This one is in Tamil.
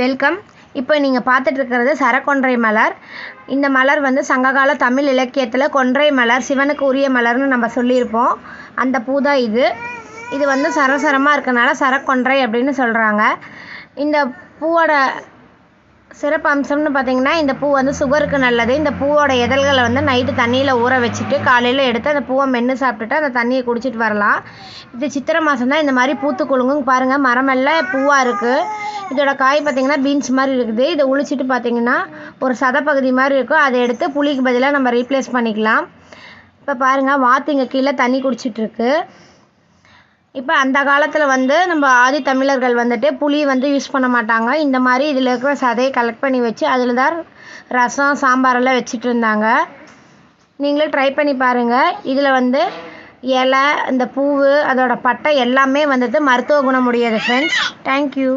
வெல்கம். இப்போ நீங்கள் பார்த்துட்டு இருக்கிறது சரக்கொன்றை மலர். இந்த மலர் வந்து சங்ககால தமிழ் இலக்கியத்தில் கொன்றை மலர், சிவனுக்கு உரிய மலர்னு நம்ம சொல்லியிருப்போம். அந்த பூ தான் இது. இது வந்து சரசரமாக இருக்கனால சரக்கொன்றை அப்படின்னு சொல்கிறாங்க. இந்த பூவோட சிறப்பு அம்சம்னு பார்த்திங்கன்னா, இந்த பூ வந்து சுகருக்கு நல்லது. இந்த பூவோட இதழ்களை வந்து நைட்டு தண்ணியில் ஊற வச்சுட்டு காலையில் எடுத்து அந்த பூவை மென்று சாப்பிட்டுட்டு அந்த தண்ணியை குடிச்சிட்டு வரலாம். இது சித்திரை மாதம் தான் இந்த மாதிரி பூத்து குலுங்கும். பாருங்கள், மரமெல்லாம் பூவாக இருக்குது. இதோட காய் பார்த்திங்கன்னா பீன்ஸ் மாதிரி இருக்குது. இதை உளிச்சிட்டு பார்த்திங்கன்னா ஒரு சதப்பகுதி மாதிரி இருக்கும். அதை எடுத்து புளிக்கு பதிலாக நம்ம ரீப்ளேஸ் பண்ணிக்கலாம். இப்போ பாருங்கள், வாத்து இங்கே கீழே தண்ணி குடிச்சிட்ருக்கு. இப்போ அந்த காலத்தில் வந்து நம்ம ஆதி தமிழர்கள் வந்துட்டு புளி வந்து யூஸ் பண்ண மாட்டாங்க. இந்த மாதிரி இதில் இருக்கிற சதையை கலெக்ட் பண்ணி வச்சு அதில் தான் ரசம் சாம்பாரெல்லாம் வச்சுட்டு இருந்தாங்க. நீங்களே ட்ரை பண்ணி பாருங்கள். இதில் வந்து இலை, இந்த பூவு, அதோட பட்டை எல்லாமே வந்துட்டு மருத்துவ குணமுடையது ஃப்ரெண்ட்ஸ். தேங்க்யூ.